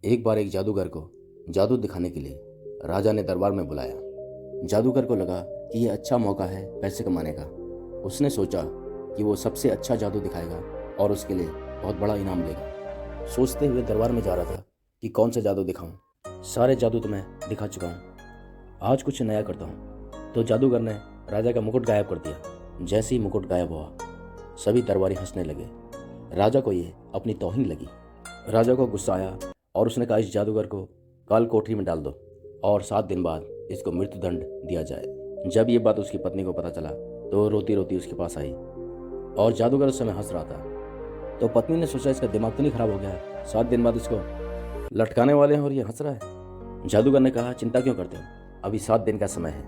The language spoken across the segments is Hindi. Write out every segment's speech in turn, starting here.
एक बार एक जादूगर को जादू दिखाने के लिए राजा ने दरबार में बुलाया। जादूगर को लगा कि यह अच्छा मौका है पैसे कमाने का। उसने सोचा कि वो सबसे अच्छा जादू दिखाएगा और उसके लिए बहुत बड़ा इनाम देगा। सोचते हुए दरबार में जा रहा था कि कौन सा जादू दिखाऊं। सारे जादू तो मैं दिखा चुका हूँ, आज कुछ नया करता हूँ। तो जादूगर ने राजा का मुकुट गायब कर दिया। जैसे ही मुकुट गायब हुआ, सभी दरबारी हंसने लगे। राजा को ये अपनी तौहीन लगी। राजा को गुस्सा आया और उसने कहा, इस जादूगर को काल कोठरी में डाल दो और 7 दिन बाद इसको मृत्यु दंड दिया जाए। जब ये बात उसकी पत्नी को पता चला तो रोती रोती उसके पास आई और जादूगर उस समय हंस रहा था। तो पत्नी ने सोचा, इसका दिमाग तो नहीं खराब हो गया है, 7 दिन बाद इसको लटकाने वाले हैं और ये हंस रहा है। जादूगर ने कहा, चिंता क्यों करते हो, अभी 7 दिन का समय है,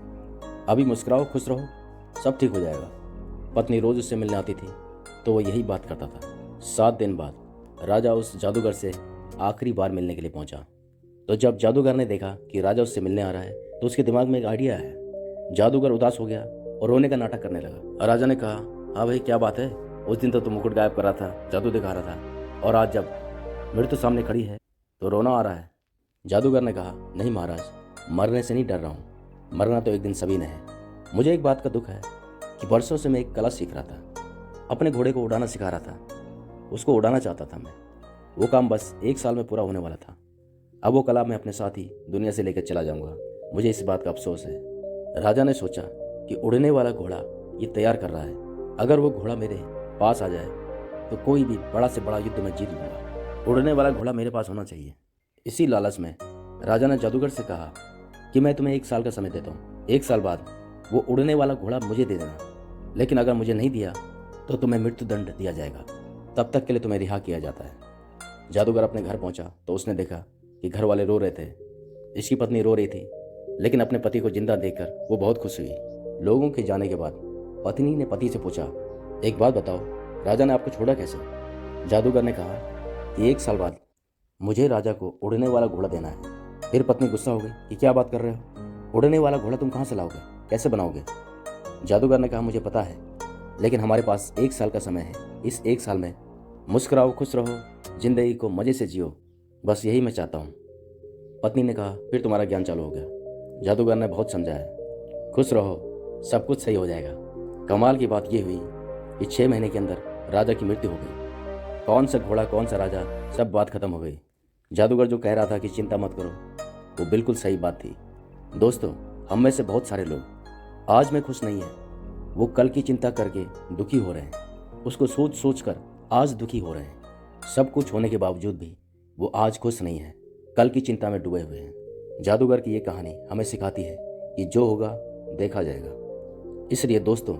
अभी मुस्कुराओ, खुश रहो, सब ठीक हो जाएगा। पत्नी रोज उससे मिलने आती थी तो वो यही बात करता था। 7 दिन बाद राजा उस जादूगर से आखिरी बार मिलने के लिए पहुंचा। तो जब जादूगर ने देखा कि राजा उससे मिलने आ रहा है तो उसके दिमाग में एक आइडिया है। जादूगर उदास हो गया और रोने का नाटक करने लगा। राजा ने कहा, हाँ भाई, क्या बात है, उस दिन तो तुम मुकुट गायब कर रहा था, जादू दिखा रहा था, और आज जब मृत्यु सामने खड़ी है तो रोना आ रहा है। जादूगर ने कहा, नहीं महाराज, मरने से नहीं डर रहा हूँ, मरना तो एक दिन सभी ने है। मुझे एक बात का दुख है कि बरसों से मैं एक कला सीख रहा था, अपने घोड़े को उड़ाना सिखा रहा था, उसको उड़ाना चाहता था मैं। वो काम बस 1 साल में पूरा होने वाला था। अब वो कला मैं अपने साथ ही दुनिया से लेकर चला जाऊंगा। मुझे इस बात का अफसोस है। राजा ने सोचा कि उड़ने वाला घोड़ा ये तैयार कर रहा है, अगर वो घोड़ा मेरे पास आ जाए तो कोई भी बड़ा से बड़ा युद्ध में जीत लूंगा। उड़ने वाला घोड़ा मेरे पास होना चाहिए। इसी लालच में राजा ने जादूगर से कहा कि मैं तुम्हें 1 साल का समय देता हूँ, 1 साल बाद वो उड़ने वाला घोड़ा मुझे दे देना, लेकिन अगर मुझे नहीं दिया तो तुम्हें मृत्यु दंड दिया जाएगा, तब तक के लिए तुम्हें रिहा किया जाता है। जादूगर अपने घर पहुंचा तो उसने देखा कि घर वाले रो रहे थे। इसकी पत्नी रो रही थी, लेकिन अपने पति को जिंदा देखकर वो बहुत खुश हुई। लोगों के जाने के बाद पत्नी ने पति से पूछा, एक बात बताओ, राजा ने आपको छोड़ा कैसे? जादूगर ने कहा कि 1 साल बाद मुझे राजा को उड़ने वाला घोड़ा देना है। फिर पत्नी गुस्सा हो गई कि क्या बात कर रहे हो, उड़ने वाला घोड़ा तुम कहाँ से लाओगे, कैसे बनाओगे? जादूगर ने कहा, मुझे पता है, लेकिन हमारे पास 1 साल का समय है। इस 1 साल में मुस्कुराओ, खुश रहो, जिंदगी को मजे से जियो, बस यही मैं चाहता हूँ। पत्नी ने कहा, फिर तुम्हारा ज्ञान चालू हो गया। जादूगर ने बहुत समझाया, खुश रहो, सब कुछ सही हो जाएगा। कमाल की बात यह हुई कि 6 महीने के अंदर राजा की मृत्यु हो गई। कौन सा घोड़ा, कौन सा राजा, सब बात खत्म हो गई। जादूगर जो कह रहा था कि चिंता मत करो, वो बिल्कुल सही बात थी। दोस्तों, हम में से बहुत सारे लोग आज में खुश नहीं है, वो कल की चिंता करके दुखी हो रहे हैं, उसको सोच सोच कर आज दुखी हो रहे हैं। सब कुछ होने के बावजूद भी वो आज खुश नहीं है, कल की चिंता में डूबे हुए हैं। जादूगर की ये कहानी हमें सिखाती है कि जो होगा देखा जाएगा। इसलिए दोस्तों,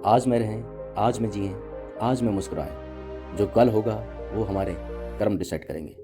आज में रहें, आज में जिएं, आज में मुस्कुराएं। जो कल होगा वो हमारे कर्म डिसाइड करेंगे।